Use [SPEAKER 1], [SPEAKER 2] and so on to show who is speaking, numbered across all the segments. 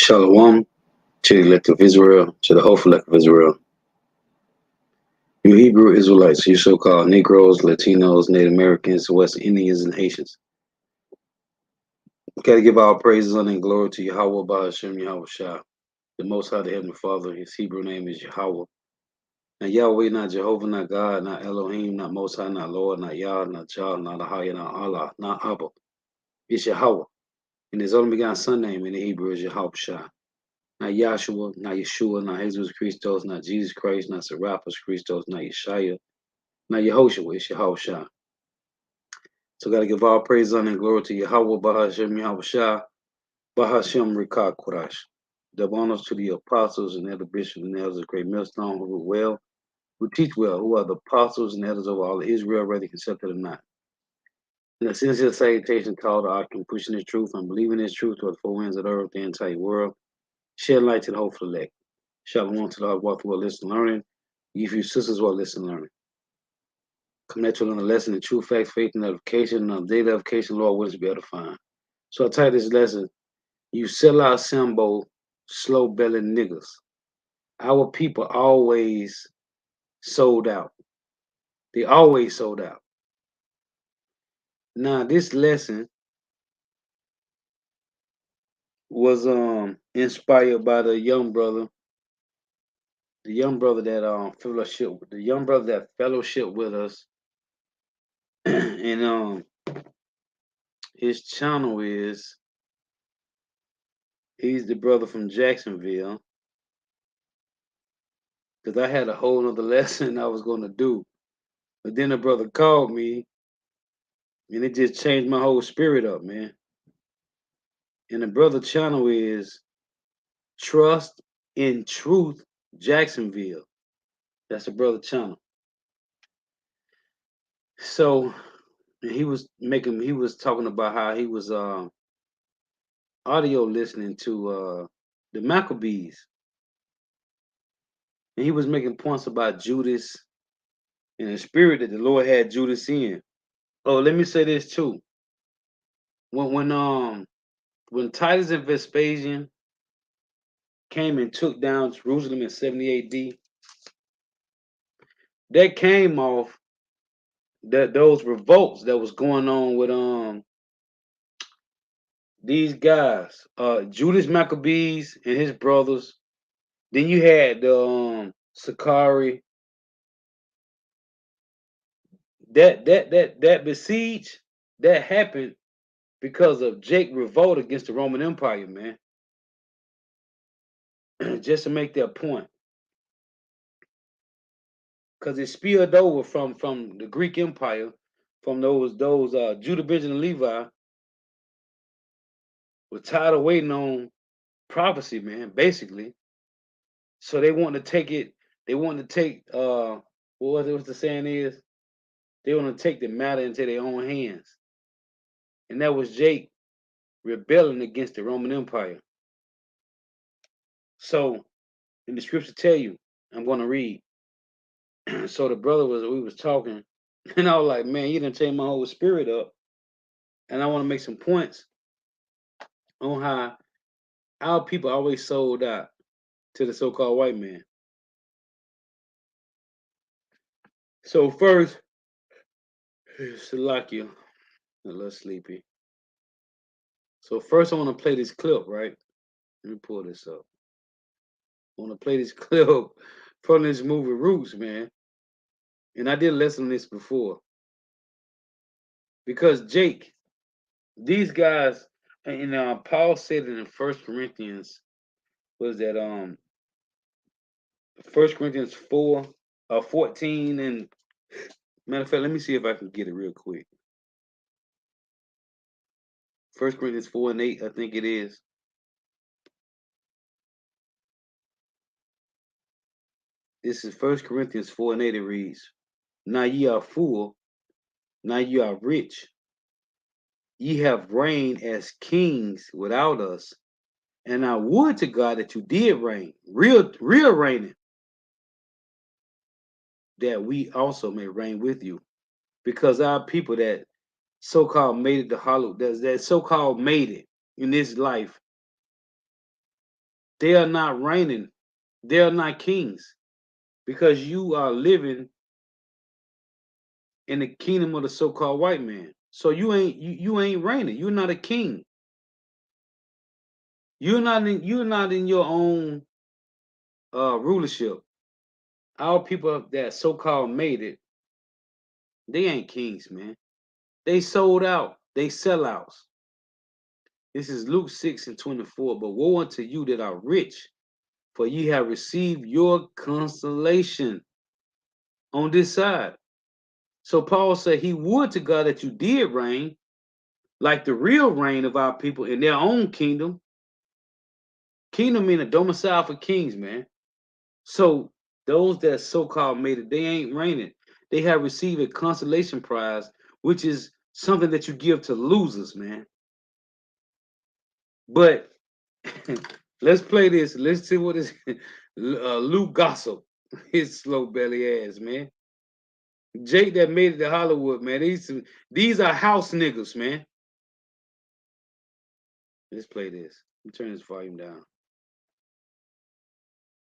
[SPEAKER 1] Shalom to the elect of Israel, to the hopeful elect of Israel. You Hebrew Israelites, you so-called Negroes, Latinos, Native Americans, West Indians, and Haitians. We got to give all praises, honor, and glory to Yahweh, Bahashem, Yahweh Shah, the Most High, the Heavenly Father. His Hebrew name is Yahweh. Now Yahweh, not Jehovah, not God, not Elohim, not Most High, not Lord, not Yah, not Jah, not Ahaya, not Allah, not Abba. It's Yahweh. And his only begotten son name in the Hebrew is Yahweh Shah. Not Yahshua, not Yeshua, not Jesus Christos, not Jesus Christ, not Serapis Christos, not Yeshaya, not Yehoshua, it's Yahweh Shah. So got to give all praise, honor, and glory to Yahweh, Bahashem, Yahweh Shah, Bahashem, Rikah, Qurash. Double honors to the apostles and elder bishops and elders of Great Millstone who rule well, who teach well, who are the apostles and elders of all of Israel, whether accepted or not. And a sincere salutation to all the Akim pushing this truth and believing this truth to the four winds of the earth, the entire world. Shed light to the hopeful elect. Shalom to the hard walk through listen learning. Give you sisters what listen learning. Connect to another lesson in true facts, faith, and edification. And data edification, Lord, what is be able to find. So I title this lesson, you sell out Sambo, slow belly niggas. Our people always sold out. They always sold out. Now this lesson was inspired by the young brother that fellowship with us. And his channel is, he's the brother from Jacksonville. Because I had a whole nother lesson I was going to do. But then the brother called me, and it just changed my whole spirit up, man. And the brother channel is Trust in Truth Jacksonville. That's the brother channel. So he was talking about how he was audio listening to the Maccabees. And he was making points about Judas and the spirit that the Lord had Judas in. Oh, let me say this too. When Titus and Vespasian came and took down Jerusalem in 70 AD, that came off those revolts that was going on with these guys, Judas Maccabees and his brothers. Then you had the Sakari. That besiege that happened because of Jake revolt against the Roman Empire, man. Just to make that point. Because it spilled over from the Greek Empire, from those Judah, Benjamin, and Levi were tired of waiting on prophecy, man, basically. So they want to take it, they want to take what the saying is? They want to take the matter into their own hands. And that was Jake rebelling against the Roman Empire. So in the scripture tell you, I'm gonna read. So the brother we was talking, and I was like, man, you done changed my whole spirit up. And I want to make some points on how our people always sold out to the so-called white man. So first, Salakia, a little sleepy. So first I want to play this clip, right? Let me pull this up. I want to play this clip from this movie Roots, man. And I did a lesson on this before. Because Jake, these guys, and Paul said it in 1 Corinthians, was that 1 Corinthians 14, and matter of fact, let me see if I can get it real quick. 1 Corinthians 4 and 8, I think it is. This is 1 Corinthians 4 and 8. It reads, now ye are full, now ye are rich. Ye have reigned as kings without us. And I would to God that you did reign, real reigning, that we also may reign with you. Because our people that so-called made it to Hollywood, that so-called made it in this life, They are not reigning. They are not kings because you are living in the kingdom of the so-called white man. So you ain't reigning. You're not a king. You're not in your own rulership. Our people that so-called made it, they ain't kings, man. They sold out. They sellouts. This is Luke 6:24. But woe unto you that are rich, for ye have received your consolation on this side. So Paul said he would to God that you did reign, like the real reign of our people in their own kingdom. Kingdom mean a domicile for kings, man. So those that so-called made it, they ain't reigning. They have received a consolation prize, which is something that you give to losers, man. But let's play this. Let's see what is Luke Gossip. His slow belly ass, man. Jake that made it to Hollywood, man. These are house niggas, man. Let's play this. Let me turn this volume down.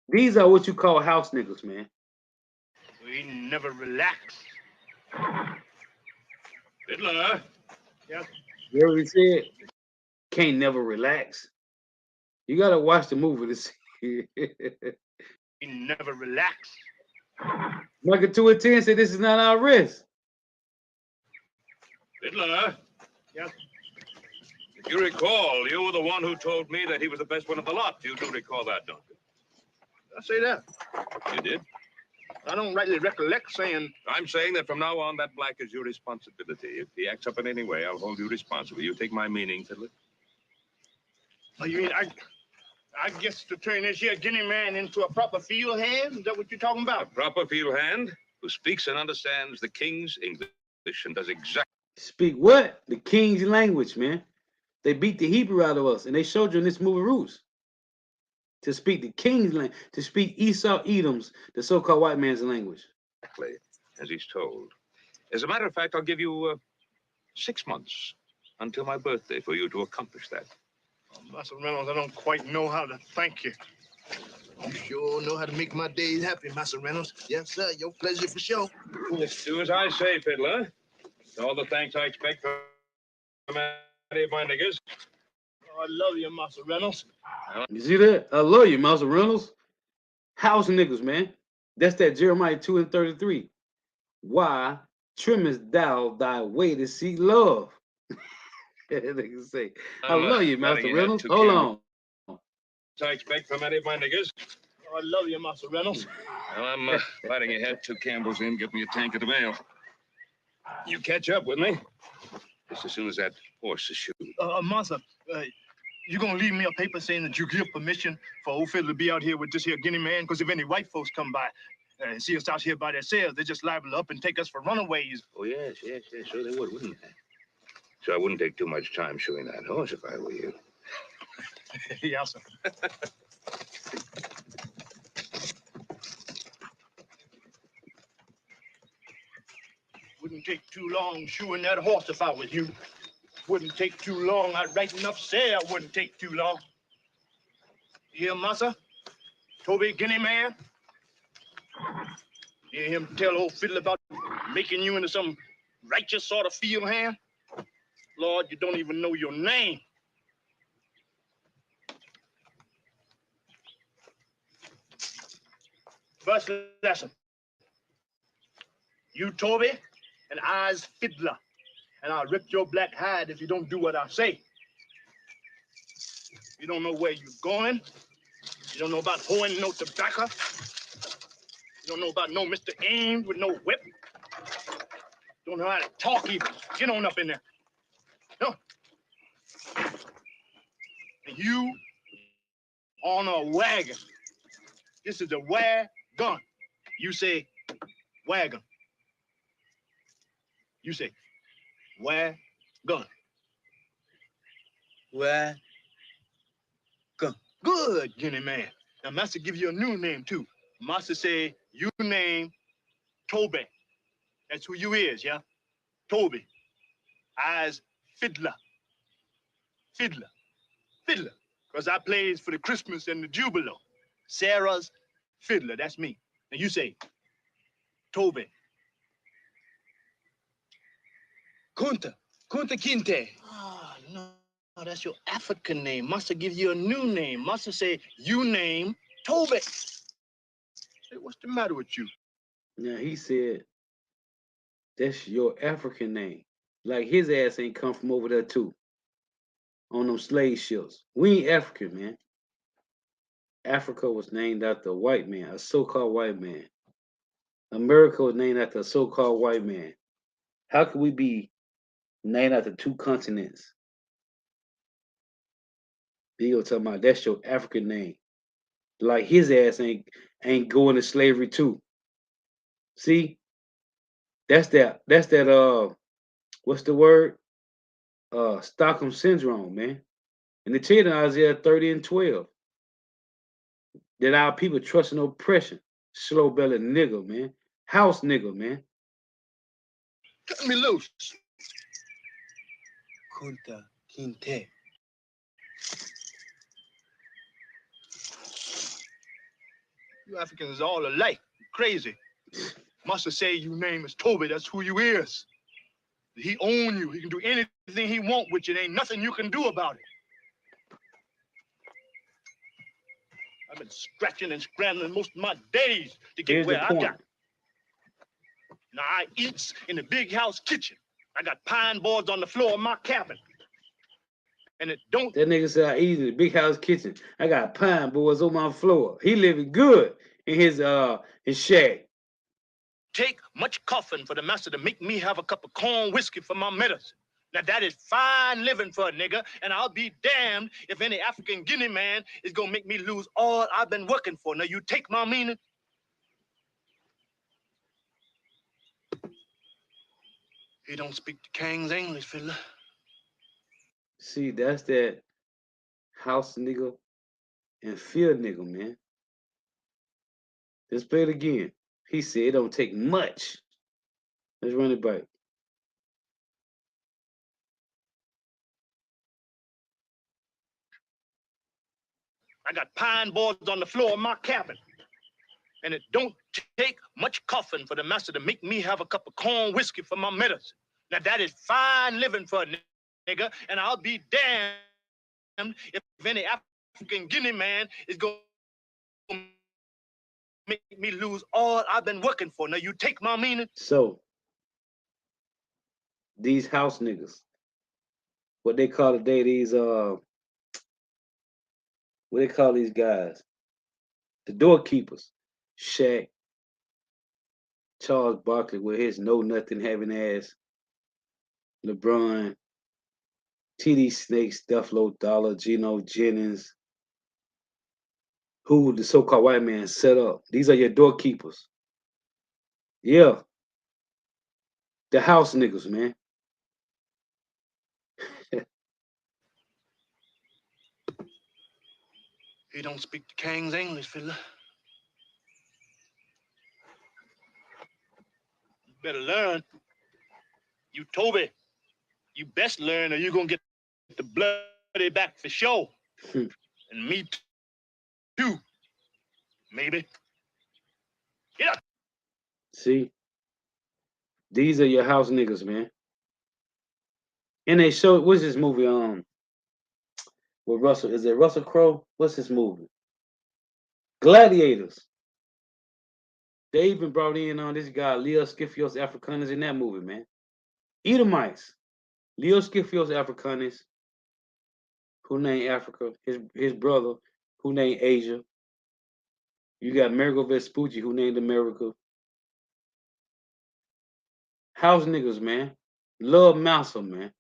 [SPEAKER 1] These are what you call house niggas, man.
[SPEAKER 2] We never relax. Fiddler. Yes.
[SPEAKER 1] You hear what he said? Can't never relax. You gotta watch the movie to see.
[SPEAKER 2] We never relax.
[SPEAKER 1] Michael 2:10 said this is not our risk.
[SPEAKER 2] Fiddler. Yes. If you recall, you were the one who told me that he was the best one of the lot. You do recall that, don't you?
[SPEAKER 3] I say that.
[SPEAKER 2] You did?
[SPEAKER 3] I don't rightly recollect saying.
[SPEAKER 2] I'm saying that from now on, that black is your responsibility. If he acts up in any way, I'll hold you responsible. You take my meaning, Fiddler?
[SPEAKER 3] Oh, you mean I guess to turn this here guinea man into a proper field hand? Is that what you're talking
[SPEAKER 2] A
[SPEAKER 3] about?
[SPEAKER 2] proper field hand who speaks and understands the king's English and does exactly.
[SPEAKER 1] Speak what? The king's language, man. They beat the Hebrew out of us, and they showed you in this movie Roots. To speak the king's language, to speak Esau Edom's, the so-called white man's language.
[SPEAKER 2] As he's told. As a matter of fact, I'll give you 6 months until my birthday for you to accomplish that.
[SPEAKER 3] Oh, Master Reynolds, I don't quite know how to thank you. You sure know how to make my days happy, Master Reynolds. Yes, sir. Your pleasure for sure.
[SPEAKER 2] Do as I say, Fiddler. All the thanks I expect from any of my niggas.
[SPEAKER 3] Oh, I love you, Master Reynolds.
[SPEAKER 1] You see that? I love you, Master Reynolds. House niggas, man. That's that Jeremiah 2:33. Why trimmest thou thy way to seek love? Niggas say, I love you, Master Reynolds. Hold on.
[SPEAKER 2] I expect from any of my niggas.
[SPEAKER 3] Oh, I love you, Master Reynolds.
[SPEAKER 2] Well, I'm lighting ahead. 2 Campbells in. Get me a tank of the mail. You catch up with me just as soon as that horse is shooting.
[SPEAKER 3] Master, you gonna leave me a paper saying that you give permission for old Fiddler to be out here with this here guinea man? Because if any white folks come by and see us out here by themselves, they're just liable to up and take us for runaways.
[SPEAKER 2] Oh, yes. Sure they would, wouldn't they? So I wouldn't take too much time showing that horse if I were you.
[SPEAKER 3] Yes, sir. Wouldn't take too long shoeing that horse if I was you. Wouldn't take too long. I'd right enough say I wouldn't take too long. You hear, Massa? Toby Guinea Man? You hear him tell old Fiddler about making you into some righteous sort of field hand? Lord, you don't even know your name. First lesson. You, Toby, and I's Fiddler. And I'll rip your black hide if you don't do what I say. You don't know where you're going. You don't know about hoeing no tobacco. You don't know about no Mr. Ames with no whip. You don't know how to talk even. Get on up in there. No. And you on a wagon. This is a wagon. You say wagon. You say wagon. Wagon. Good, Guinea man. Now, Master give you a new name, too. Master say you name Toby. That's who you is, yeah? Toby. I's Fiddler. Fiddler. Because I plays for the Christmas and the Jubilo. Sarah's fiddler, that's me. And you say, Toby. Kunta. Kunta Kinte. Ah, no, that's your African name. Must have give you a new name. Must have say, you name Toby. Hey, what's the matter with you?
[SPEAKER 1] Now he said, that's your African name. Like his ass ain't come from over there too. On them slave ships. We ain't African, man. Africa was named after a white man, a so-called white man. America was named after a so-called white man. How could we be named after two continents? He go talking about that's your African name. Like his ass ain't going to slavery too. See, that's that what's the word? Stockholm syndrome, man. And the tell you in Isaiah 30 and 12 that our people trust in oppression. Slow bellied nigga, man. House nigga, man.
[SPEAKER 3] Cut me loose. Kunta Kinte. You Africans all alike. Crazy. Must have say your name is Toby. That's who you is. He own you. He can do anything he want with you. There ain't nothing you can do about it. I've been scratching and scrambling most of my days to get
[SPEAKER 1] Here's
[SPEAKER 3] where
[SPEAKER 1] the
[SPEAKER 3] I
[SPEAKER 1] point.
[SPEAKER 3] got. Now I eats in the big house kitchen. I got pine boards on the floor of my cabin. And it don't
[SPEAKER 1] That nigga said I eat in the big house kitchen. I got pine boards on my floor. He living good in his shack.
[SPEAKER 3] take much coughing for the master to make me have a cup of corn whiskey for my medicine. Now that is fine living for a nigga, and I'll be damned if any African Guinea man is gonna make me lose all I've been working for. Now you take my meaning? He don't speak the King's English, fiddler.
[SPEAKER 1] See, that's that house nigga and field nigga, man. Let's play it again. He said it don't take much. Let's run it back.
[SPEAKER 3] I got pine boards on the floor of my cabin. And it don't take much coughing for the master to make me have a cup of corn whiskey for my medicine. Now that is fine living for a nigga, and I'll be damned if any African Guinea man is gonna make me lose all I've been working for. Now you take my meaning?
[SPEAKER 1] So these house niggas, what they call today, these what they call these guys? The doorkeepers. Shaq, Charles Barkley with his know nothing having ass, LeBron, TD Snakes, Duffalo Dollar, Geno Jennings, who the so-called white man set up. These are your doorkeepers. Yeah, the house niggas, man.
[SPEAKER 3] He don't speak the King's English, fiddler. You better learn. You Toby, you best learn or you're gonna get the bloody back for sure. And me too, maybe. Get up.
[SPEAKER 1] See, these are your house niggas, man. And they show what's this movie with Russell? Is it Russell Crowe? What's this movie? Gladiators. They even brought in on this guy, Leo Scipios Africanus in that movie, man. Edomites. Leo Scipios Africanus, who named Africa, his brother, who named Asia. You got Amerigo Vespucci, who named America. House niggas, man. Love Mouser, man.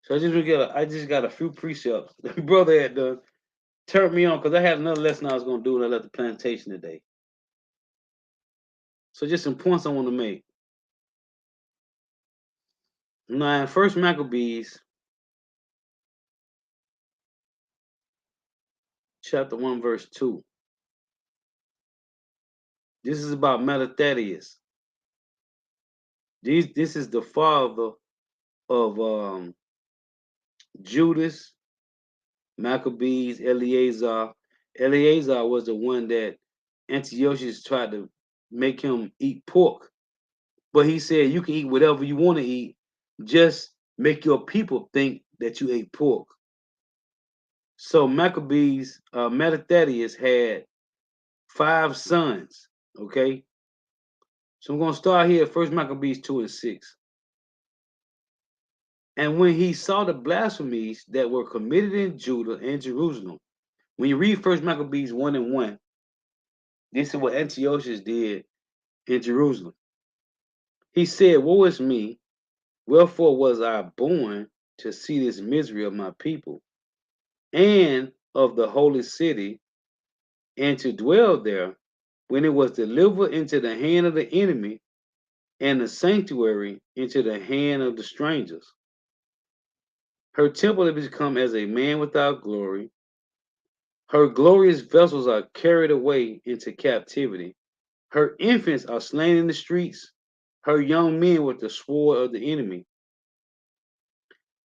[SPEAKER 1] So I just got a few precepts. The brother had done turned me on because I had another lesson I was gonna do when I left the plantation today. So just some points I want to make. Now in First Maccabees, chapter 1, verse 2. This is about Mattathias. This is the father of Judas, Maccabees, Eleazar. Eleazar was the one that Antiochus tried to make him eat pork. But he said, you can eat whatever you want to eat. Just make your people think that you ate pork. So Maccabees, Mattathias had 5 sons. Okay. So I'm going to start here at First Maccabees 2 and 6. And when he saw the blasphemies that were committed in Judah and Jerusalem, when you read First Maccabees 1 and 1, this is what Antiochus did in Jerusalem. He said, woe is me, wherefore was I born to see this misery of my people and of the holy city, and to dwell there, when it was delivered into the hand of the enemy, and the sanctuary into the hand of the strangers. Her temple has become as a man without glory. Her glorious vessels are carried away into captivity. Her infants are slain in the streets, her young men with the sword of the enemy.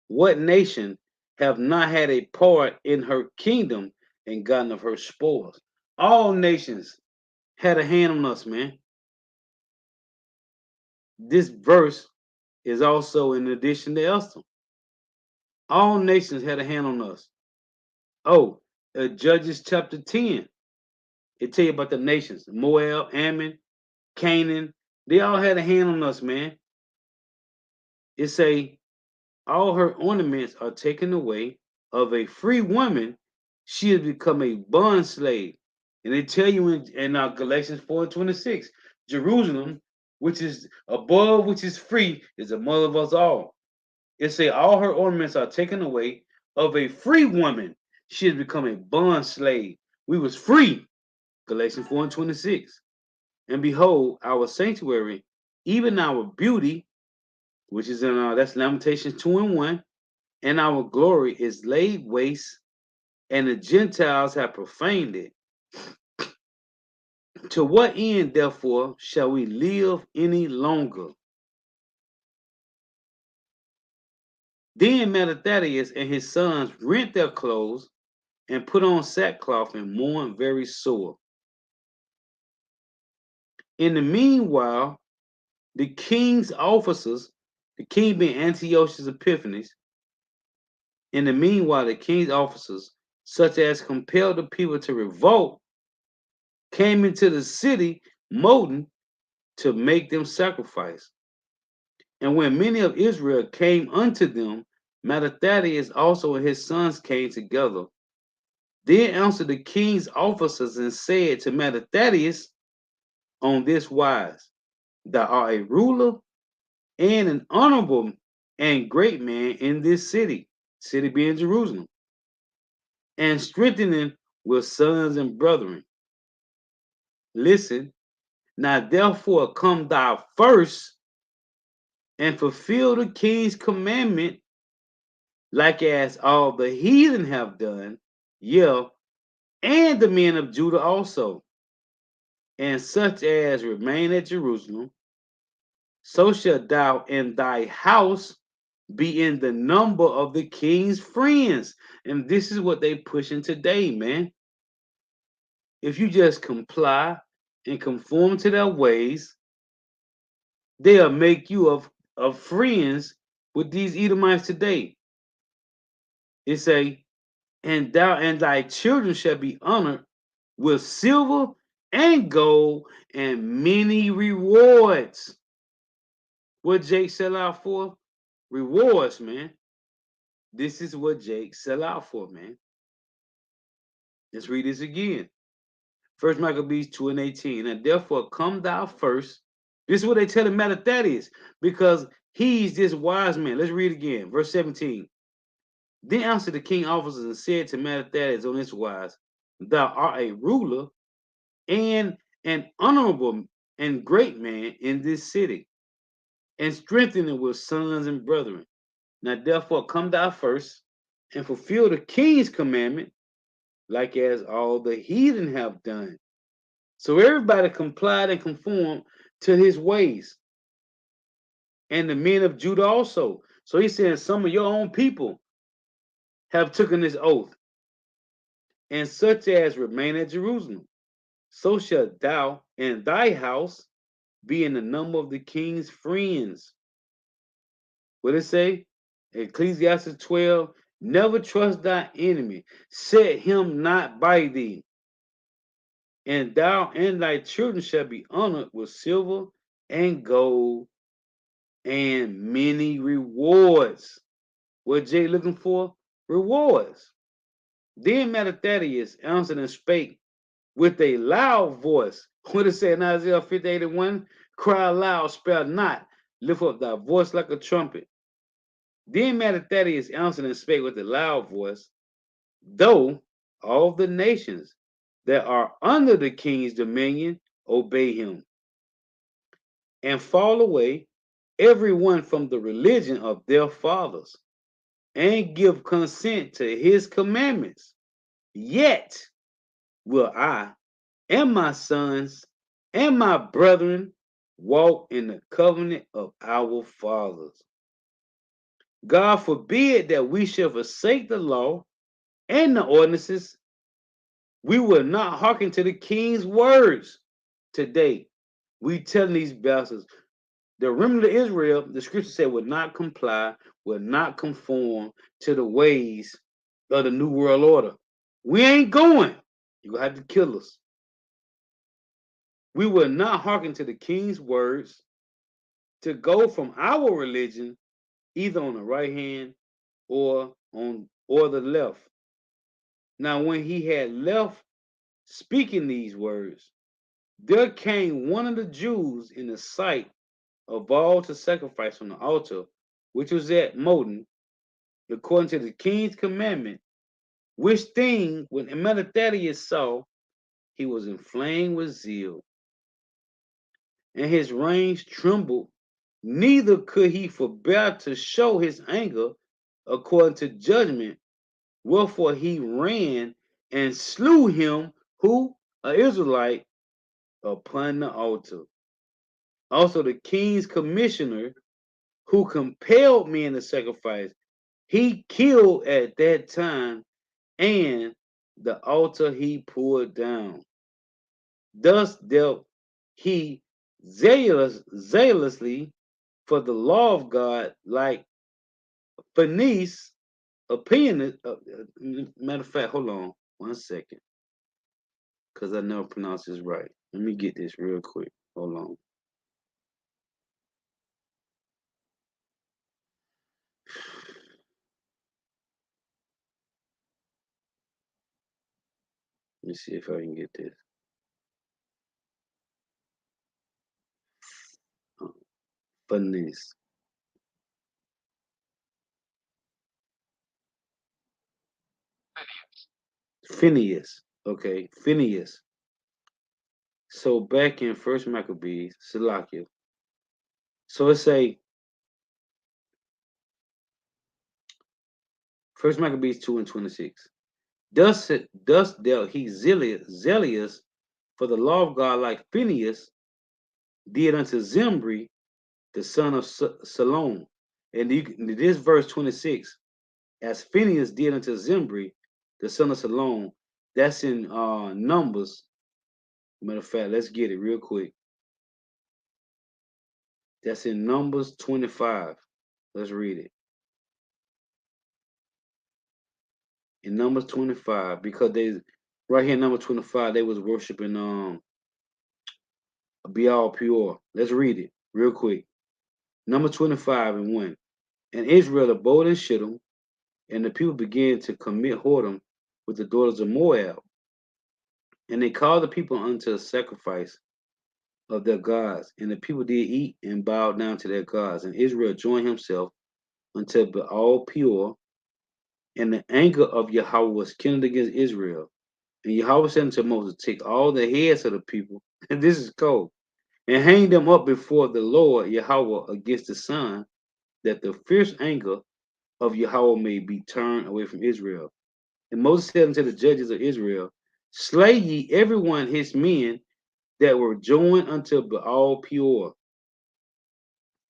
[SPEAKER 1] What nation have not had a part in her kingdom and gotten of her spoils? All nations had a hand on us, man. This verse is also in addition to Esther. All nations had a hand on us. Oh, Judges chapter 10. It tell you about the nations. Moab, Ammon, Canaan. They all had a hand on us, man. It say, all her ornaments are taken away. Of a free woman, she has become a bond slave. And they tell you in Galatians 4:26, Jerusalem, which is above, which is free, is the mother of us all. It say all her ornaments are taken away. Of a free woman, she has become a bond slave. We was free, Galatians 4:26. And behold, our sanctuary, even our beauty, which is in that's Lamentations 2 and 1, and our glory is laid waste, and the Gentiles have profaned it. To what end, therefore, shall we live any longer? Then Mattathias and his sons rent their clothes and put on sackcloth and mourn very sore. In the meanwhile, the king's officers, the king being Antiochus Epiphanes, in the meanwhile, the king's officers, such as compelled the people to revolt, came into the city, Modin, to make them sacrifice. And when many of Israel came unto them, Mattathias also and his sons came together. Then answered the king's officers and said to Mattathias on this wise, thou art a ruler and an honorable and great man in this city, city being Jerusalem, and strengthening with sons and brethren. Listen, now therefore come thou first and fulfill the king's commandment, like as all the heathen have done, yea, and the men of Judah also, and such as remain at Jerusalem, so shalt thou and thy house be in the number of the king's friends. And this is what they pushing today, man. If you just comply and conform to their ways, they'll make you of friends with these Edomites today. It say, and thou and thy children shall be honored with silver and gold and many rewards. What Jake sell out for? Rewards, man. This is what Jake sell out for, man. Let's read this again. First Maccabees 2 and 18. And therefore come thou first. This is what they tell him Mattathias, because he's this wise man. Let's read again. Verse 17. Then answered the king officers and said to Mattathias on this wise, thou art a ruler and an honorable and great man in this city, and strengthening with sons and brethren. Now therefore come thou first and fulfill the king's commandment, like as all the heathen have done. So everybody complied and conformed to his ways, and the men of Judah also. So he's saying some of your own people have taken this oath. and such as remain at Jerusalem. So shalt thou and thy house be in the number of the king's friends. What it say? Ecclesiastes 12. Never trust thy enemy. Set him not by thee. And thou and thy children shall be honored with silver and gold and many rewards. What Jay looking for? Rewards. Then Mattathias answered and spake with a loud voice. What it say in Isaiah 50:81? Cry aloud, spare not, lift up thy voice like a trumpet. Then Mattathias answered and spake with a loud voice, though all the nations that are under the king's dominion obey him, and fall away every one from the religion of their fathers, and give consent to his commandments, yet will I and my sons and my brethren walk in the covenant of our fathers. God forbid that we shall forsake the law and the ordinances. We will not hearken to the king's words. Today, we telling these bastards, the remnant of Israel, the scripture said, will not comply, will not conform to the ways of the New World Order. We ain't going. You're going to have to kill us. We will not hearken to the king's words to go from our religion either on the right hand or the left. Now, when he had left speaking these words, there came one of the Jews in the sight of all to sacrifice on the altar, which was at Modin, according to the king's commandment, which thing when Mattathias saw, he was inflamed with zeal, and his reins trembled, neither could he forbear to show his anger according to judgment, wherefore he ran and slew him who, an Israelite, upon the altar. Also the king's commissioner, who compelled men to sacrifice, he killed at that time, and the altar he pulled down. Thus dealt he zealously for the law of God, like Phineas, opinion. Matter of fact, hold on 1 second, because I never pronounce this right. Let me get this real quick. Hold on. Let me see if I can get this. Phineas. Phineas. Okay, Phineas. So back in First Maccabees, Salakia. So it say First Maccabees 2:26. Thus dealt he zealous for the law of God, like Phineas did unto Zimri, the son of Salom. And this verse 26, as Phineas did unto Zimri, the son of Salom, that's in Numbers. Matter of fact, let's get it real quick. That's in Numbers 25. Let's read it. In Numbers 25, because they right here in number 25, they was worshiping Baal Peor. Let's read it real quick. Number 25 and 1. And Israel abode in Shittim, and the people began to commit whoredom with the daughters of Moab. And they called the people unto a sacrifice of their gods. And the people did eat and bow down to their gods. And Israel joined himself unto Baal Peor. And the anger of Yahweh was kindled against Israel. And Yahweh said unto Moses, take all the heads of the people, and this is cold, and hang them up before the Lord Yahweh against the sun, that the fierce anger of Yahweh may be turned away from Israel. And Moses said unto the judges of Israel, slay ye every one his men that were joined unto Baal Peor.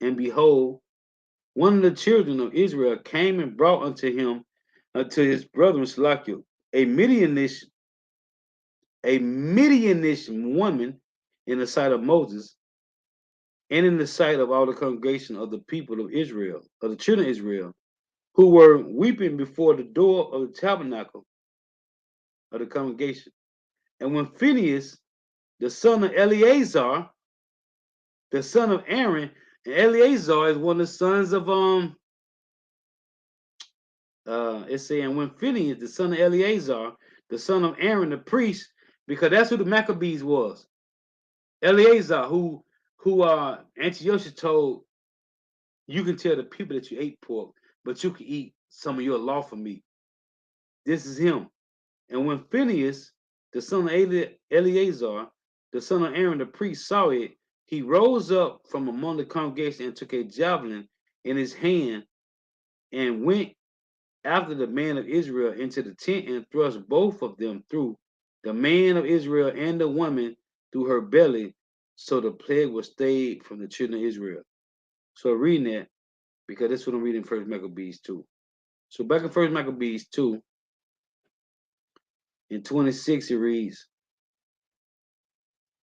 [SPEAKER 1] And behold, one of the children of Israel came and brought unto him, unto his brethren Slakia, a Midianite a Midianish woman in the sight of Moses and in the sight of all the congregation of the people of Israel, of the children of Israel, who were weeping before the door of the tabernacle of the congregation. And when Phinehas, the son of Eleazar, the son of Aaron, and Eleazar is one of the sons of it's saying when Phinehas, the son of Eleazar, the son of Aaron, the priest, because that's who the Maccabees was. Eleazar, who Antiochus told, you can tell the people that you ate pork, but you can eat some of your lawful meat. This is him. And when Phinehas, the son of Eleazar, the son of Aaron, the priest, saw it, he rose up from among the congregation and took a javelin in his hand and went after the man of Israel into the tent and thrust both of them through, the man of Israel and the woman through her belly, so the plague was stayed from the children of Israel. So reading that, because that's what I'm reading First Maccabees 2. So back in First Maccabees 2, in 26 it reads,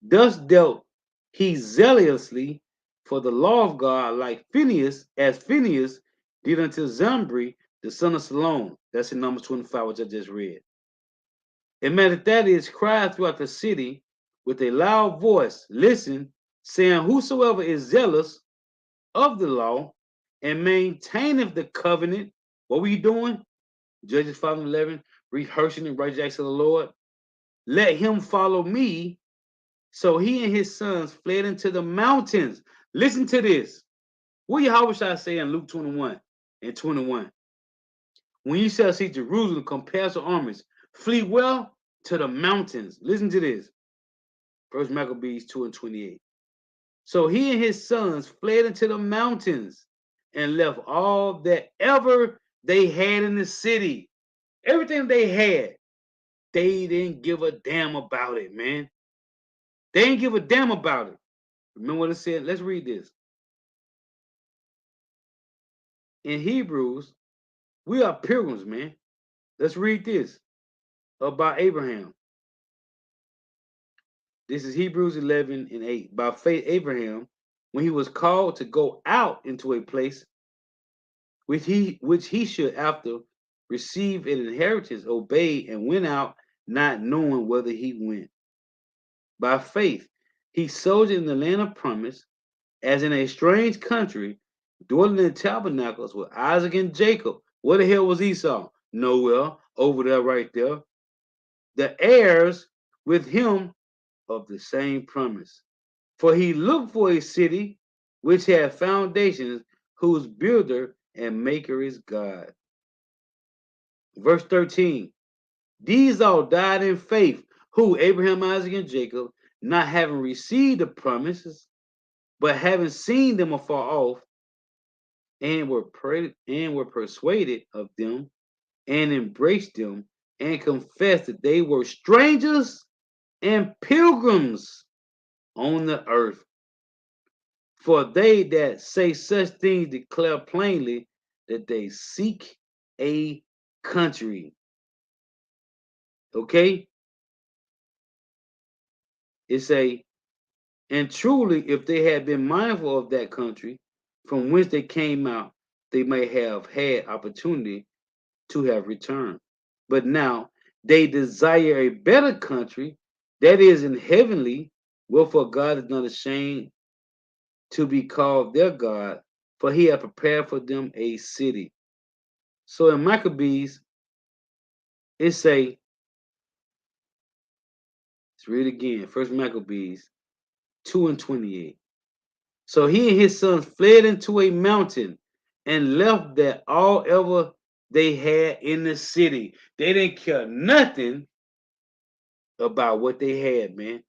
[SPEAKER 1] thus dealt he zealously for the law of God, like Phinehas, as Phinehas did unto Zambri, the son of Salom. That's in Numbers 25, which I just read. And matter that is cried throughout the city with a loud voice, listen, saying, whosoever is zealous of the law and maintaineth the covenant, what were you doing? Judges 5:11, rehearsing the righteous acts of the Lord. Let him follow me. So he and his sons fled into the mountains. Listen to this. What Yahweh say in Luke 21 and 21? When you shall see Jerusalem compared to armies, flee well to the mountains. Listen to this. First Maccabees 2 and 28. So he and his sons fled into the mountains and left all that ever they had in the city. Everything they had, they didn't give a damn about it, man. They didn't give a damn about it. Remember what it said? Let's read this. In Hebrews, we are pilgrims, man. Let's read this about Abraham. This is Hebrews 11 and 8. By faith, Abraham, when he was called to go out into a place which he should after receive an inheritance, obeyed and went out, not knowing whither he went. By faith, he sojourned in the land of promise, as in a strange country, dwelling in tabernacles with Isaac and Jacob. Where the hell was Esau? Nowhere. Over there, right there. The heirs with him of the same promise. For he looked for a city which had foundations, whose builder and maker is God. Verse 13. These all died in faith, who Abraham, Isaac, and Jacob, not having received the promises, but having seen them afar off, and were persuaded of them, and embraced them, and confessed that they were strangers and pilgrims on the earth. For they that say such things declare plainly that they seek a country. Okay? It's a, and truly, if they had been mindful of that country from whence they came out, they may have had opportunity to have returned. But now they desire a better country, that is in heavenly, wherefore God is not ashamed to be called their God, for he hath prepared for them a city. So in Maccabees, it say, let's read again, First Maccabees 2 and 28. So he and his sons fled into a mountain and left that all ever they had in the city. They didn't care nothing about what they had, man.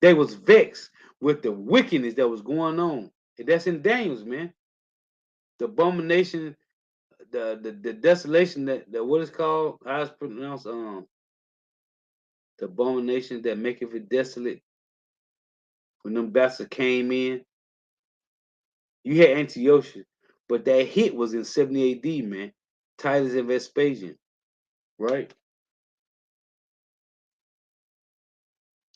[SPEAKER 1] They was vexed with the wickedness that was going on. And that's in Daniel's, man. The abomination, the desolation that what is called, how it's pronounced, the abomination that maketh it desolate. When them bastards came in, you had Antiochus, but that hit was in 70 AD, man. Titus and Vespasian, right?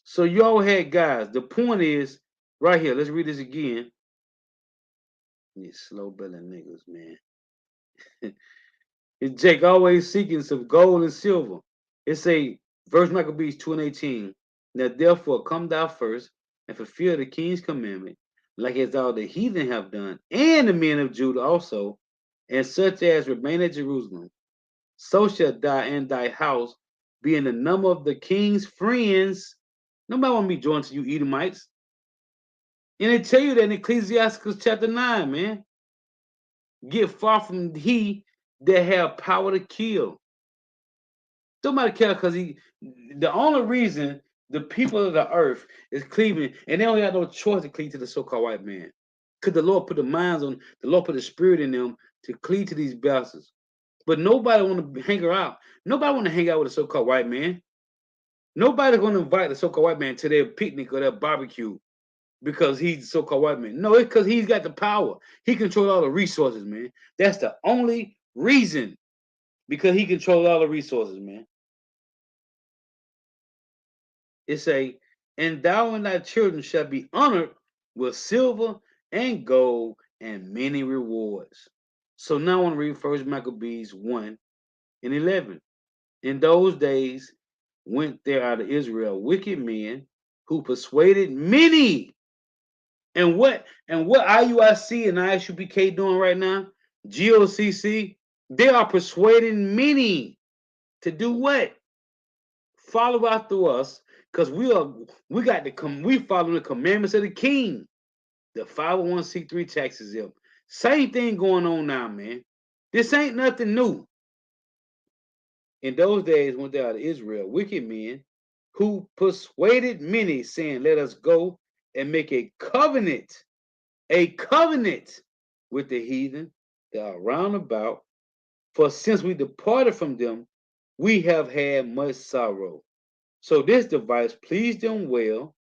[SPEAKER 1] So y'all had guys. The point is right here. Let's read this again. These slow belly niggas, man. It's Jake always seeking some gold and silver. It's a verse Maccabees 2 and 18. Now therefore come thou first and fulfill the king's commandment, like as all the heathen have done, and the men of Judah also, and such as remain at Jerusalem. So shall thou and thy house be in the number of the king's friends. Nobody want to be joined to you Edomites. And they tell you that in Ecclesiastes chapter 9, man. Get far from he that have power to kill. Somebody care because the only reason the people of the earth is cleaving, and they don't have no choice to cleave to the so-called white man. Because the Lord put the Lord put the spirit in them to cleave to these bastards. But nobody want to hang out. Nobody want to hang out with a so-called white man. Nobody's going to invite the so-called white man to their picnic or their barbecue because he's the so-called white man. No, it's because he's got the power. He controls all the resources, man. That's the only reason. Because he controls all the resources, man. It say, and thou and thy children shall be honored with silver and gold and many rewards. So now I want to read First Maccabees 1 and 11. In those days went there out of Israel wicked men who persuaded many. And what IUIC and ISUPK doing right now? GOCC, they are persuading many to do what? Follow after us, because we got to come, we follow the commandments of the king. The 501c3 tax exempt. Same thing going on now, man. This ain't nothing new. In those days went there out of Israel wicked men who persuaded many, saying, let us go and make a covenant with the heathen that are round about. For since we departed from them, we have had much sorrow. So this device pleased them well.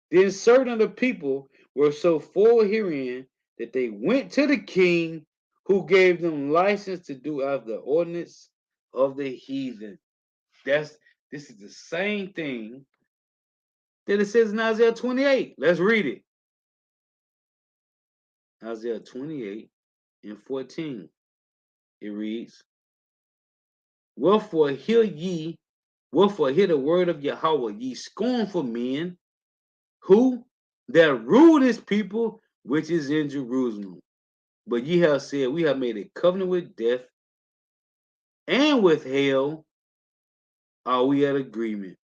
[SPEAKER 1] Then certain of the people were so full herein that they went to the king, who gave them license to do after the ordinance of the heathen. This is the same thing that it says in Isaiah 28. Let's read it. Isaiah 28 and 14. It reads, Wherefore hear the word of Yahweh, ye scornful men, who that rule this people which is in Jerusalem. But ye have said, we have made a covenant with death, and with hell are we at agreement.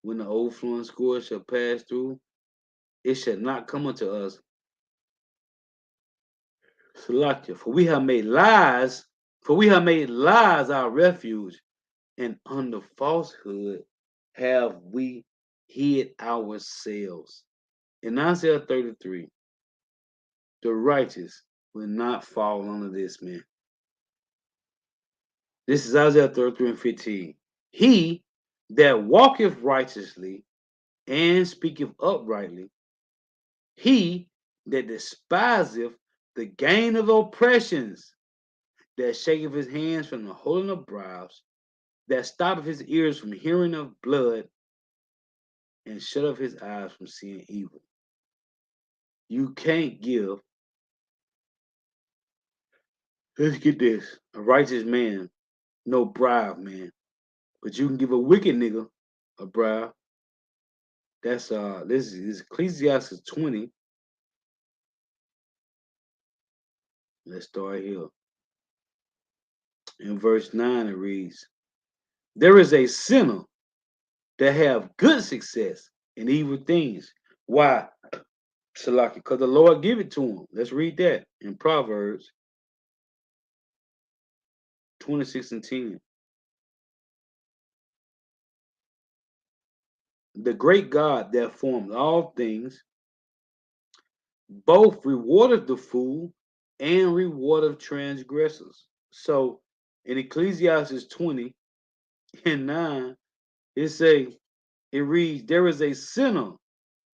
[SPEAKER 1] When the overflowing scourge shall pass through, it shall not come unto us. Salakia, for we have made lies our refuge, and under falsehood have we hid ourselves. In Isaiah 33, the righteous will not fall under this, man. This is Isaiah 33 and 15. He that walketh righteously and speaketh uprightly, he that despiseth the gain of oppressions, that shaketh his hands from the holding of bribes, that stoppeth his ears from hearing of blood, and shut up his eyes from seeing evil. You can't give, let's get this, a righteous man no bribe, man. But you can give a wicked nigga a bribe. That's this is Ecclesiastes 20. Let's start here. In verse 9 it reads, there is a sinner that have good success in evil things. Why? Salaki, because the Lord give it to him. Let's read that in Proverbs 26 and 10. The great God that formed all things, both rewardeth the fool and rewardeth transgressors. So in Ecclesiastes 20 and 9, it reads, there is a sinner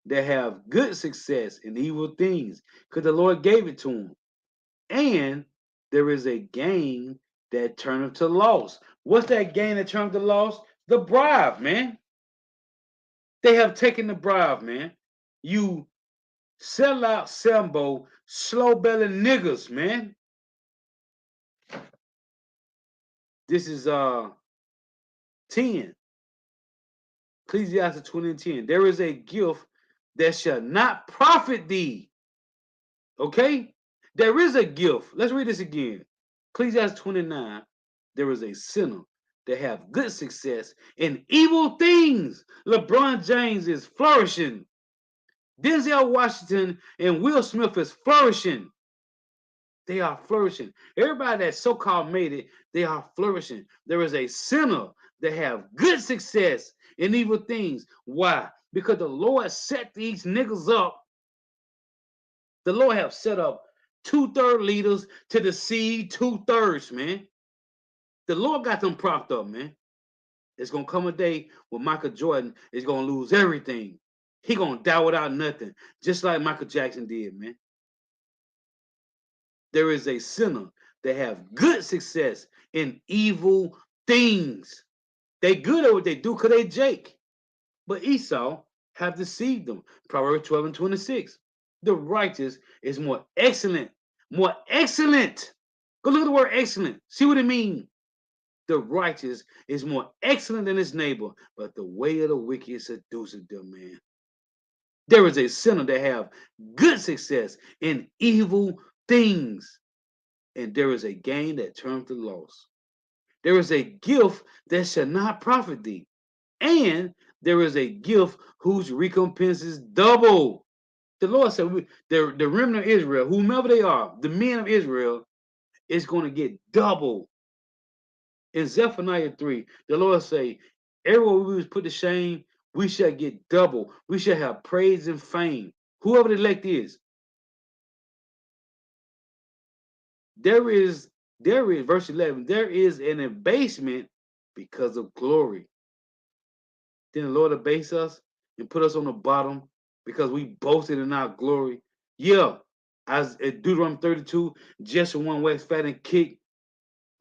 [SPEAKER 1] that have good success in evil things, because the Lord gave it to him. And there is a gain that turneth to loss. What's that gain that turneth to loss? The bribe, man. They have taken the bribe, man. You sell out Sambo, slow belly niggas, man. This is 10. Ecclesiastes 20 and 10. There is a gift that shall not profit thee. Okay? There is a gift. Let's read this again. Ecclesiastes 29. There is a sinner that have good success in evil things. LeBron James is flourishing. Denzel Washington and Will Smith is flourishing. They are flourishing. Everybody that so-called made it, they are flourishing. There is a sinner that have good success in evil things. Why? Because the Lord set these niggas up. The Lord have set up 2/3 leaders to deceive 2/3, man. The Lord got them propped up, man. It's gonna come a day when Michael Jordan is gonna lose everything. He gonna die without nothing, just like Michael Jackson did, man. There is a sinner that have good success in evil things. They good at what they do because they Jake. But Esau have deceived them. Proverbs 12 and 26. The righteous is more excellent. More excellent. Go look at the word excellent. See what it means. The righteous is more excellent than his neighbor, but the way of the wicked seduces them, man. There is a sinner that have good success in evil things, and there is a gain that turns to loss. There is a gift that shall not profit thee, and there is a gift whose recompense is double. The Lord said, the remnant of Israel, whomever they are, the men of Israel, is going to get double. In Zephaniah 3, the Lord say, everywhere we was put to shame, we shall get double. We shall have praise and fame. Whoever the elect is, there is, verse 11, there is an abasement because of glory. Then the Lord abase us and put us on the bottom because we boasted in our glory. Yeah, as at Deuteronomy 32, just one wax fat and kick.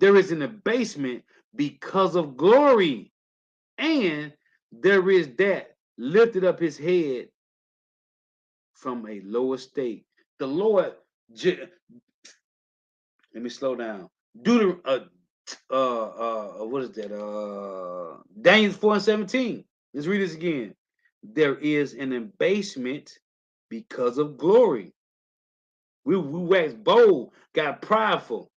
[SPEAKER 1] There is an abasement because of glory. And there is that lifted up his head from a low estate. The Lord, let me slow down. What is that? Daniel 4 and 17. Let's read this again. There is an abasement because of glory. We waxed bold, got prideful.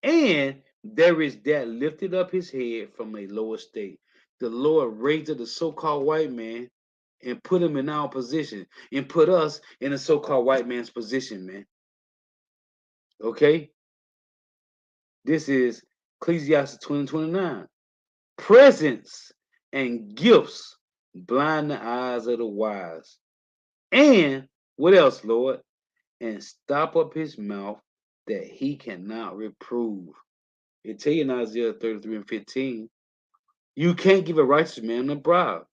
[SPEAKER 1] And there is that lifted up his head from a low estate. The Lord raised up the so-called white man and put him in our position and put us in the so-called white man's position, man. Okay? This is Ecclesiastes 20:29. Presents and gifts blind the eyes of the wise. And what else, Lord? And stop up his mouth that he cannot reprove. It tell you in Isaiah 33 and 15, you can't give a righteous man a bribe.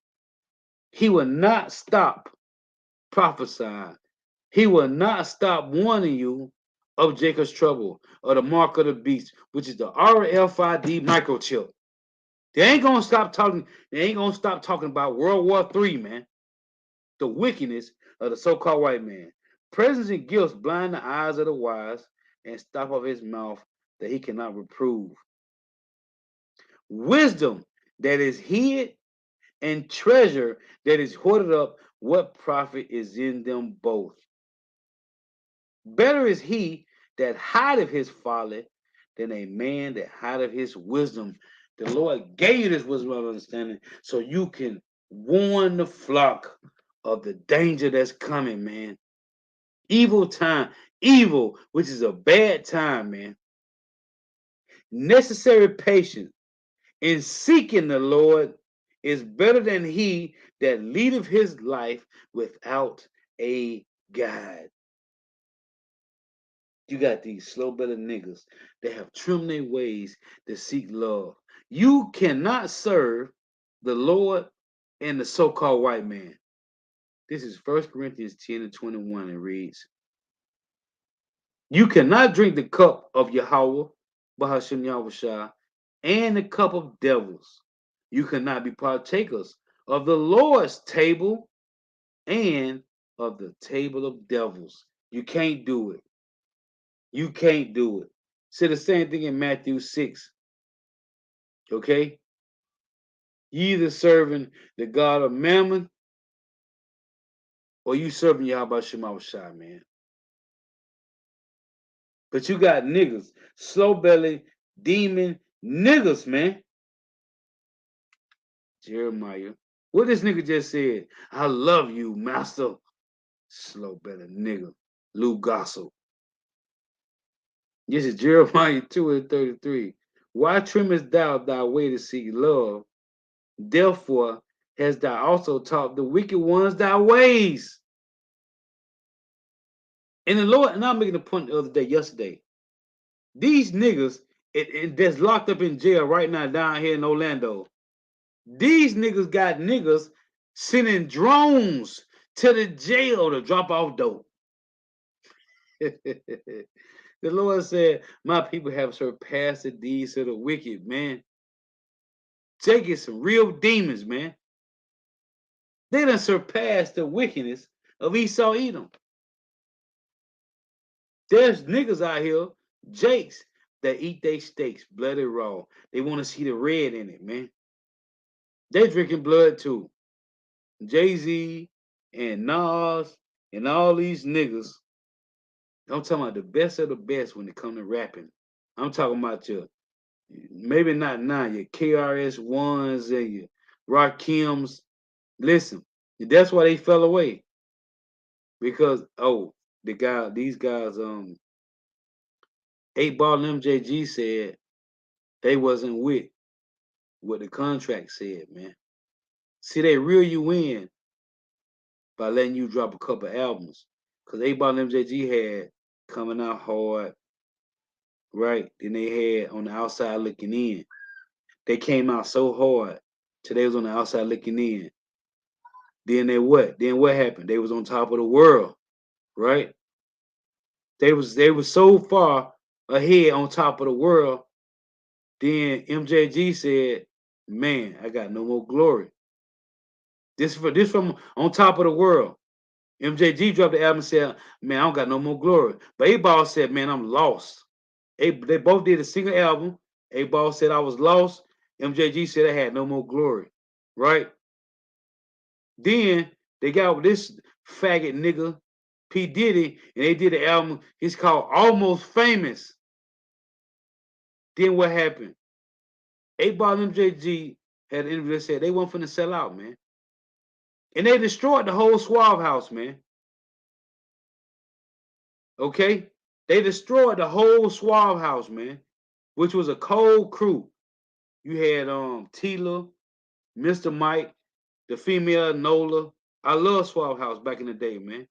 [SPEAKER 1] He will not stop prophesying. He will not stop warning you of Jacob's trouble or the mark of the beast, which is the RFID microchip. They ain't gonna stop talking. They ain't gonna stop talking about World War III, man. The wickedness of the so-called white man. Presents and gifts blind the eyes of the wise and stop up his mouth that he cannot reprove. Wisdom that is hid and treasure that is hoarded up, what profit is in them both? Better is he that hideth his folly than a man that hideth his wisdom. The Lord gave you this wisdom of understanding so you can warn the flock of the danger that's coming, man. Evil time, evil, which is a bad time, man. Necessary patience in seeking the Lord is better than he that leadeth his life without a guide. You got these slow bellied niggas that have trimmed their ways to seek love. You cannot serve the Lord and the so-called white man. This is 1 Corinthians 10 and 21. It reads, you cannot drink the cup of Yahweh, Bahashem Yahushua, and the cup of devils. You cannot be partakers
[SPEAKER 4] of the Lord's table and of the table of devils. You can't do it. You can't do it. See the same thing in Matthew 6. Okay? You either serving the God of Mammon or you serving Yahweh Shema Shai, man. But you got niggas, slow belly, demon niggas, man. Jeremiah. What this nigga just said? I love you, master. Slow belly nigga. Lou Gossel. This is Jeremiah 2 and 33. Why trimmest thou thy way to seek love? Therefore hast thou also taught the wicked ones thy ways. And the Lord, and I'm making a point the other day, yesterday. These niggas that's locked up in jail right now down here in Orlando. These niggas got niggas sending drones to the jail to drop off dope. The Lord said, my people have surpassed the deeds of the wicked, man. They get some real demons, man. They done surpassed the wickedness of Esau Edom. There's niggas out here, Jakes, that eat their steaks bloody raw. They want to see the red in it, man. They drinking blood too. Jay-Z and Nas and all these niggas. I'm talking about the best of the best when it comes to rapping. I'm talking about your, maybe not now, your KRS ones and your Rakims. Listen, that's why they fell away. Because these guys, 8 Ball and MJG said they wasn't with what the contract said, man. See, they reel you in by letting you drop a couple albums. Because 8 Ball and MJG had Coming Out Hard, right? Then they had On the Outside Looking In. They came out so hard till they was on the outside looking in. Then they what? Then what happened? They was on top of the world, right? They was so far ahead on top of the world. Then MJG said, "Man, I got no more glory." This from on top of the world. MJG dropped the album and said, "Man, I don't got no more glory." But 8 Ball said, "Man, I'm lost." They both did a single album. 8 Ball said, "I was lost." MJG said, "I had no more glory." Right? Then they got this faggot nigga, P. Diddy, and they did an album. It's called Almost Famous. Then what happened? 8 Ball and MJG had an interview that said they weren't finna sell out, man. And they destroyed the whole Suave House, man. Okay? They destroyed the whole Suave House, man, which was a cold crew. You had Tila, Mr. Mike, the female Nola. I love Suave House back in the day, man.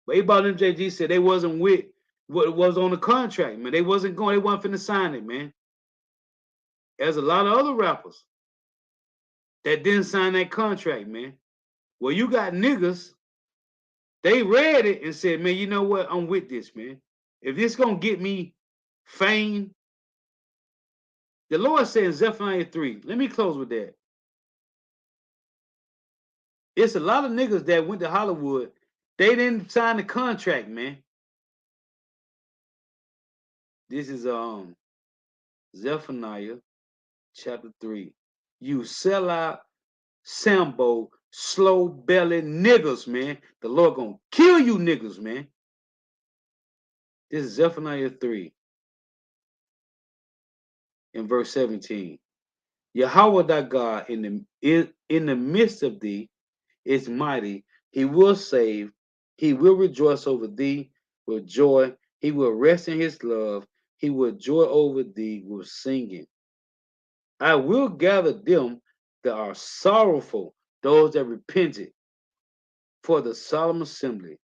[SPEAKER 4] But 8 Ball and MJG said they wasn't with what was on the contract, man. They wasn't finna sign it, man. There's a lot of other rappers that didn't sign that contract, man. Well, you got niggas, they read it and said, man, you know what? I'm with this, man. If this gonna get me fame, the Lord said in Zephaniah 3, let me close with that. It's a lot of niggas that went to Hollywood, they didn't sign the contract, man. This is Zephaniah chapter 3. You sell out Sambo, slow belly niggas, man. The Lord gonna kill you niggas, man. This is Zephaniah 3 in verse 17. Yahweh thy God in the midst of thee is mighty. He will save. He will rejoice over thee with joy. He will rest in his love. He will joy over thee with singing. I will gather them that are sorrowful, those that repented, for the solemn assembly,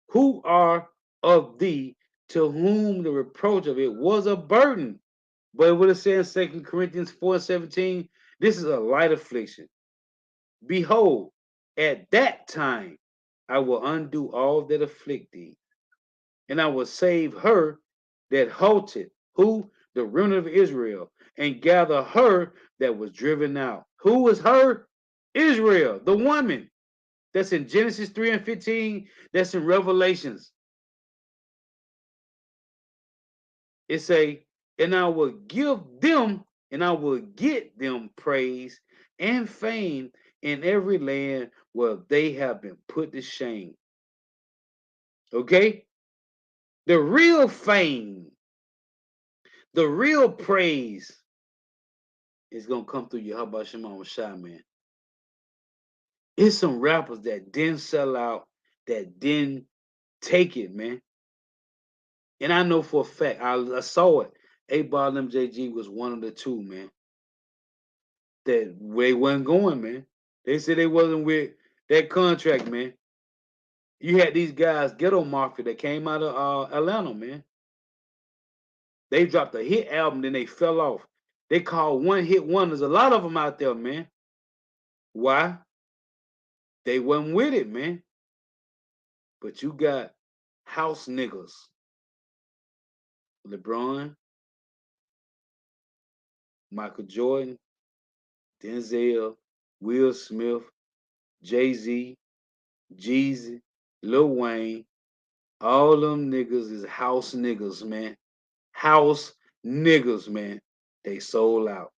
[SPEAKER 4] who are of thee, to whom the reproach of it was a burden. But it would have said in 2 Corinthians 4:17, this is a light affliction. Behold, at that time I will undo all that afflict thee, and I will save her that halted, who? The remnant of Israel, and gather her that was driven out. Who was her? Israel, the woman. That's in Genesis 3 and 15. That's in Revelations. It say, and I will give them, and I will get them praise and fame in every land where they have been put to shame. Okay? The real fame, the real praise is gonna come through Yahweh Shema Shai, man. It's some rappers that didn't sell out, that didn't take it, man. And I know for a fact, I saw it. 8 Ball MJG was one of the two, man. That they wasn't going, man. They said they wasn't with that contract, man. You had these guys, Ghetto Mafia, that came out of Atlanta, man. They dropped a hit album, then they fell off. They called one hit wonders. A lot of them out there, man. Why? They wasn't with it, man. But you got house niggas. LeBron, Michael Jordan, Denzel, Will Smith, Jay-Z, Jeezy, Lil Wayne. All them niggas is house niggas, man. House niggas, man. They sold out.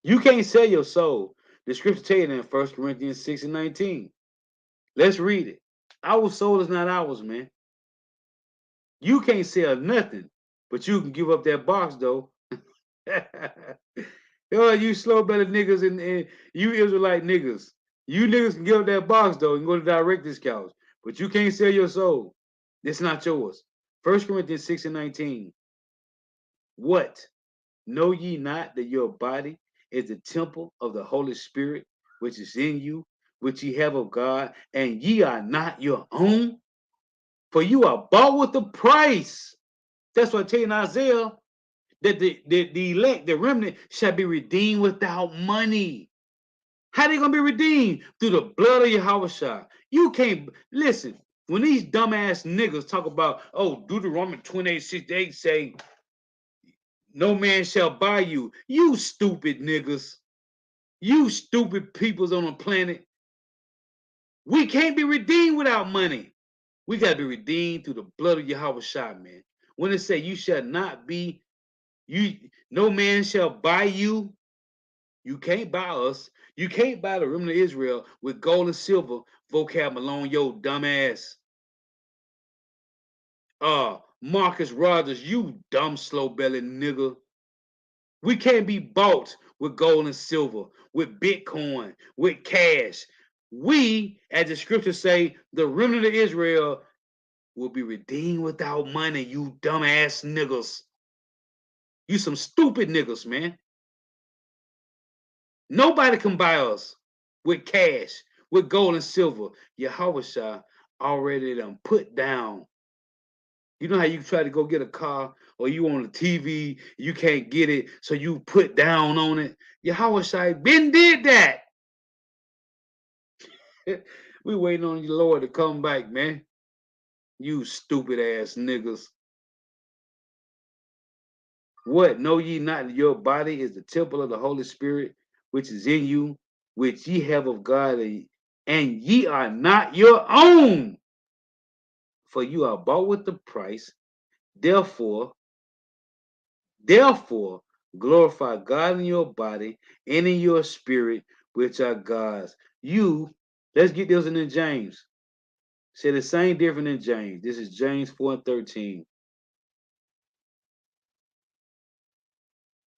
[SPEAKER 4] You can't sell your soul. The scripture tell you that in 1 Corinthians 6 and 19. Let's read it. Our soul is not ours, man. You can't sell nothing, but you can give up that box, though. Oh, you slow belly niggas and you Israelite niggas. You niggas can give up that box, though, and go to director's couch. But you can't sell your soul. It's not yours. 1 Corinthians 6 and 19. What? Know ye not that your body is the temple of the Holy Spirit, which is in you, which ye have of God, and ye are not your own? For you are bought with a price. That's what I tell you in Isaiah, that the elect, the remnant, shall be redeemed without money. How they gonna be redeemed? Through the blood of Yahweh. You can't listen. When these dumbass niggas talk about, oh, Deuteronomy 28:6-8 say, no man shall buy you. You stupid niggas. You stupid peoples on the planet. We can't be redeemed without money. We got to be redeemed through the blood of Yahweh Shai, man. When it say you shall not be, no man shall buy you. You can't buy us. You can't buy the remnant of Israel with gold and silver vocab alone, yo dumb ass. Marcus Rogers, you dumb slow bellied nigga. We can't be bought with gold and silver, with Bitcoin, with cash. We, as the scriptures say, the remnant of Israel will be redeemed without money, you dumbass niggas. You some stupid niggas, man. Nobody can buy us with cash, with gold and silver. Yahweh already done put down. You know how you try to go get a car or you on the TV, you can't get it, so you put down on it. Yahweh been did that. We waiting on the Lord to come back, man. You stupid ass niggas. What? Know ye not that your body is the temple of the Holy Spirit, which is in you, which ye have of God, and ye are not your own. For you are bought with the price. Therefore, glorify God in your body and in your spirit, which are God's. Let's get this in James. Say the same different in James. This is James 4 and 13.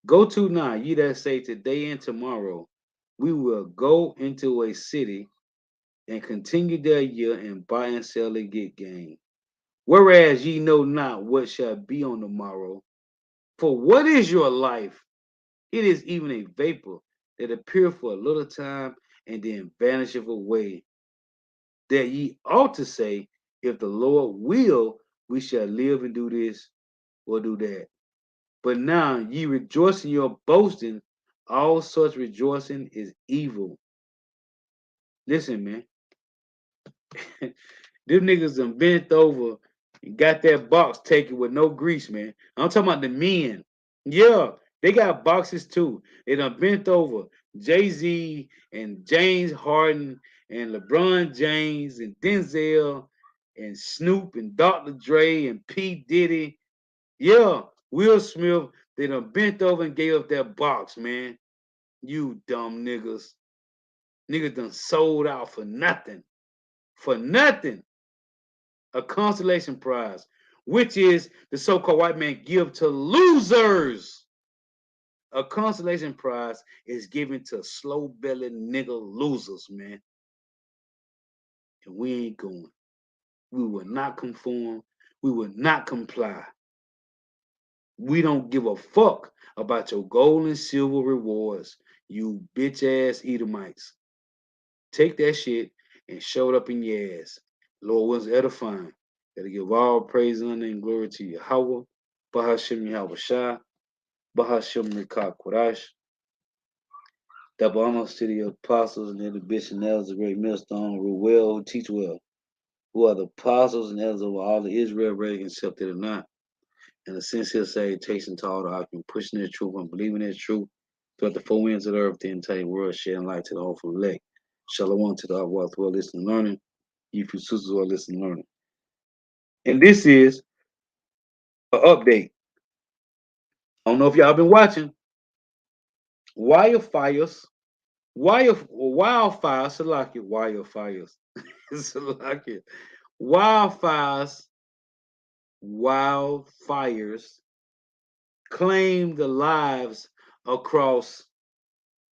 [SPEAKER 4] Go to now, ye that say today and tomorrow, we will go into a city and continue there a year and buy and sell and get gain. Whereas ye know not what shall be on the morrow. For what is your life? It is even a vapor that appeareth for a little time and then vanisheth away. That ye ought to say, if the Lord will, we shall live and do this or do that. But now ye rejoice in your boasting. All such rejoicing is evil. Listen, man. Them niggas done bent over and got that box taken with no grease, man. I'm talking about the men. Yeah, they got boxes too. They done bent over. Jay-Z and James Harden and LeBron James and Denzel and Snoop and Dr. Dre and P. Diddy. Yeah, Will Smith, they done bent over and gave up that box, man. You dumb niggas. Niggas done sold out for nothing. For nothing. A consolation prize, which is the so-called white man give to losers. A consolation prize is given to slow-bellied nigga losers, man. And we ain't going. We will not conform. We will not comply. We don't give a fuck about your gold and silver rewards, you bitch ass Edomites. Take that shit and show it up in your ass. Lord was edifying. Gotta give all praise, honor, and glory to Yahweh, Bahashem Yahweh Shah, Bahashem Rikah Kodash. Double honors to the apostles and the bishops and elders of the great millstone, who well, who teach well, who are the apostles and elders of all the Israel, ready accepted or not. And a sincere salutation to all the occupants pushing their truth and believing their truth throughout the four winds of the earth, the entire world, shedding light to the hopeful elect. Shalom to the Awad who are listening and learning, you few sisters who are listening and learning. And this is an update. I don't know if y'all been watching. Wildfires, wildfires, Salakia, wildfires claim the lives across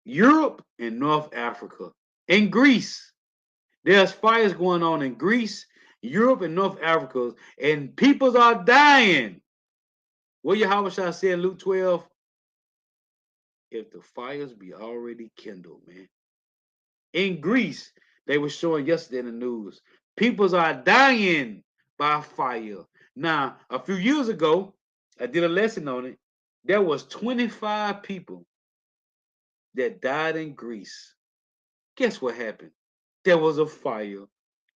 [SPEAKER 4] Europe and North Africa. In Greece, there's fires going on in Greece, Europe, and North Africa, and people are dying. What Yahweh Shah said in Luke 12, if the fires be already kindled, man. In Greece, they were showing yesterday in the news, people are dying by fire. Now, a few years ago, I did a lesson on it. There was 25 people that died in Greece. Guess what happened? There was a fire.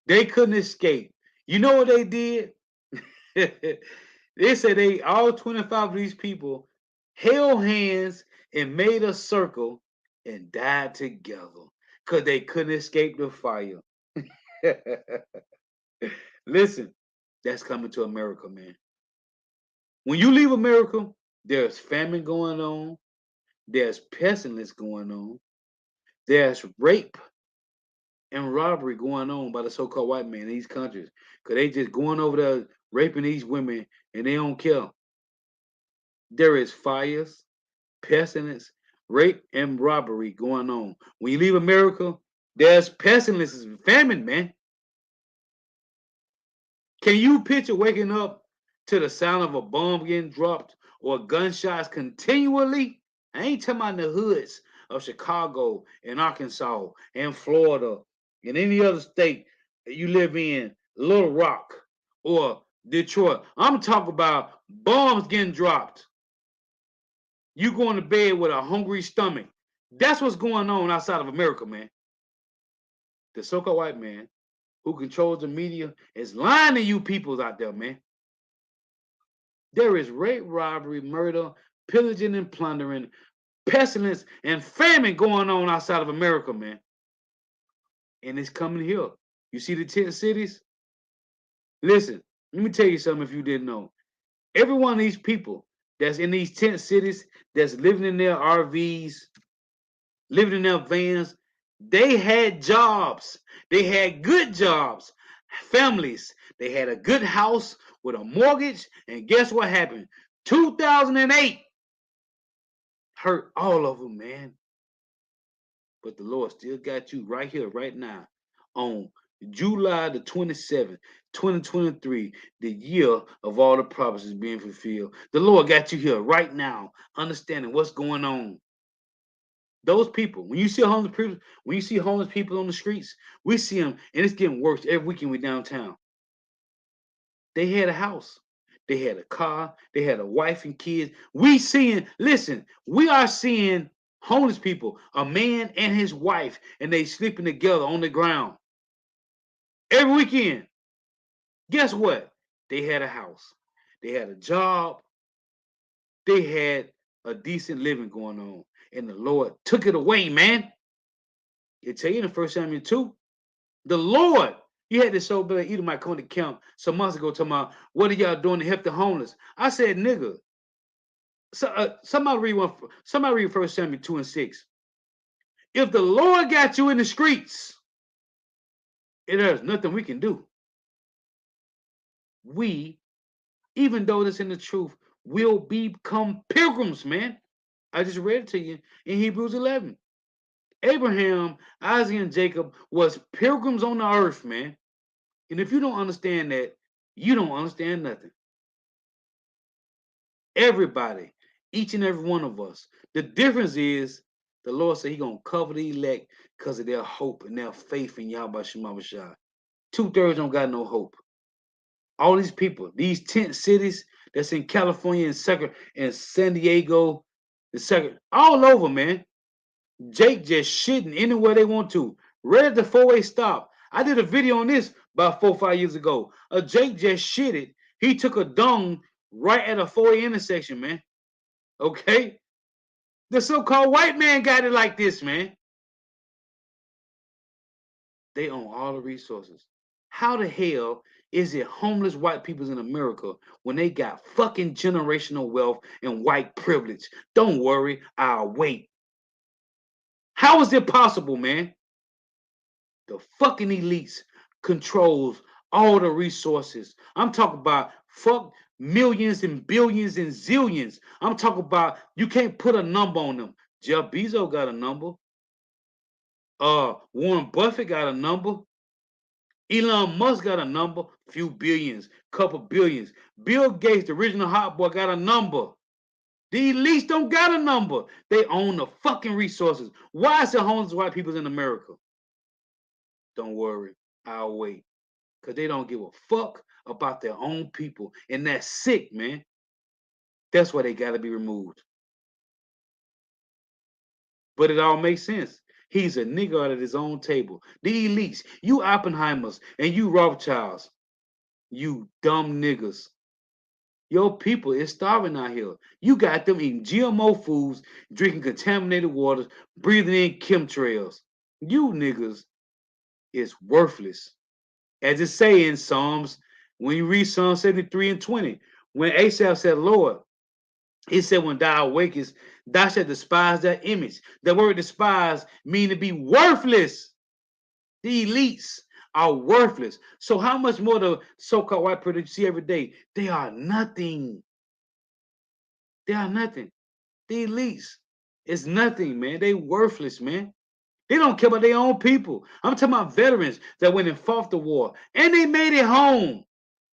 [SPEAKER 4] They couldn't escape. You know what they did? They said all 25 of these people held hands and made a circle and died together because they couldn't escape the fire. Listen, that's coming to America, man. When you leave America, there's famine going on, there's pestilence going on, there's rape and robbery going on by the so-called white man in these countries because they just going over there raping these women and they don't care. There is fires, pestilence, rape, and robbery going on. When you leave America, there's pestilence and famine, man. Can you picture waking up to the sound of a bomb getting dropped or gunshots continually? I ain't talking about the hoods of Chicago and Arkansas and Florida and any other state that you live in, Little Rock or Detroit. I'm talking about bombs getting dropped. You going to bed with a hungry stomach. That's what's going on outside of America, man. The so-called white man who controls the media is lying to you peoples out there, man. There is rape, robbery, murder, pillaging and plundering, pestilence, and famine going on outside of America, man. And it's coming here. You see the 10 cities? Listen, let me tell you something if you didn't know. Every one of these people that's in these 10 cities, that's living in their RVs, living in their vans, they had jobs. They had good jobs, families. They had a good house with a mortgage. And guess what happened? 2008 hurt all of them, man. But the Lord still got you right here, right now, on July the 27th, 2023, the year of all the prophecies being fulfilled. The Lord got you here right now, understanding what's going on. Those people, when you see homeless people on the streets, we see them, and it's getting worse every weekend we downtown. They had a house, they had a car, they had a wife and kids. We are seeing homeless people, a man and his wife, and they sleeping together on the ground every weekend. Guess what? They had a house, they had a job, they had a decent living going on. and the Lord took it away, man. It tell you in 1 Samuel 2, the Lord, you had this so bad, Edomite come to camp some months ago talking about, what are y'all doing to help the homeless? I said, nigga, so, somebody read 1 Samuel 2 and 6. If the Lord got you in the streets, there's nothing we can do. We, even though it's in the truth, will become pilgrims, man. I just read it to you in Hebrews 11. Abraham, Isaac, and Jacob was pilgrims on the earth, man. And if you don't understand that, you don't understand nothing. Everybody, each and every one of us. The difference is the Lord said He gonna cover the elect because of their hope and their faith in Yahweh Shema Bashai. 2/3 don't got no hope. All these people, these tent cities that's in California and San Diego, all over, man. Jake just shitting anywhere they want to. Right at the four-way stop. I did a video on this about 4 or 5 years ago. A Jake just shitted. He took a dung right at a four-way intersection, man. Okay? The so-called white man got it like this, man. They own all the resources. How the hell is it homeless white people in America when they got fucking generational wealth and white privilege? Don't worry, I'll wait. How is it possible, man? The fucking elites controls all the resources. I'm talking about fuck millions and billions and zillions. I'm talking about you can't put a number on them. Jeff Bezos got a number. Warren Buffett got a number. Elon Musk got a number. Few billions, couple billions. Bill Gates, the original hot boy, got a number. The elites don't got a number. They own the fucking resources. Why is there homeless white people in America? Don't worry, I'll wait. Because they don't give a fuck about their own people. And that's sick, man. That's why they got to be removed. But it all makes sense. He's a nigga out of his own table. The elites, you Oppenheimers and you Rothschilds, you dumb niggas. Your people is starving out here. You got them eating GMO foods, drinking contaminated waters, breathing in chemtrails. You niggas is worthless. As it say in Psalms, when you read Psalm 73 and 20, when Asaph said, Lord, he said, when thou awakest, thou shalt despise that image. The word despise mean to be worthless. The elites are worthless. So how much more the so-called white people that you see every day? They are nothing. They are nothing. The elites is nothing, man. They worthless, man. They don't care about their own people. I'm talking about veterans that went and fought the war and they made it home.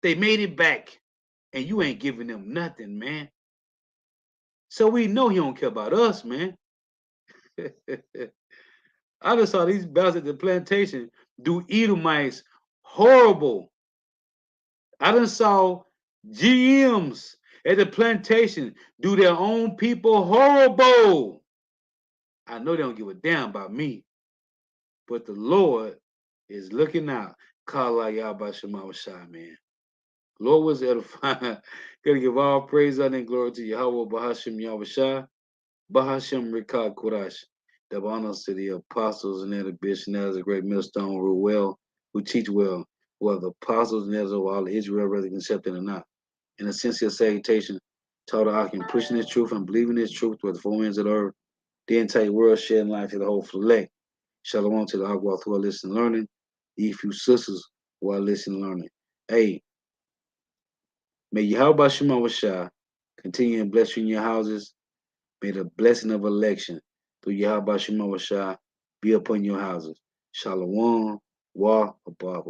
[SPEAKER 4] They made it back. And you ain't giving them nothing, man. So we know he don't care about us, man. I just saw these bastards at the plantation do Edomites horrible. I done saw GMs at the plantation do their own people horrible. I know they don't give a damn about me, but the Lord is looking out. Kala Yaba Shema Shai, man. Lord was edifying. Gotta give all praise, honor, and glory to Yahweh Bahashim Yahweh Bahashim Rikad Kurash. The honors to the apostles and the bishops, as a great millstone rule well, who teach well, whether the apostles and as of all Israel, whether accepted or not. In a sincere salutation, taught I can pushing this truth and believing this truth with the four winds of the earth, the entire world shedding life to the whole select. Shalom to the Agua who are listening learning, the few sisters who are listening learning. Hey, may Yahweh Shema Washah continue to bless you in your houses. May the blessing of election through Yahweh Shema Washah be upon your houses. Shalom, wa, abba.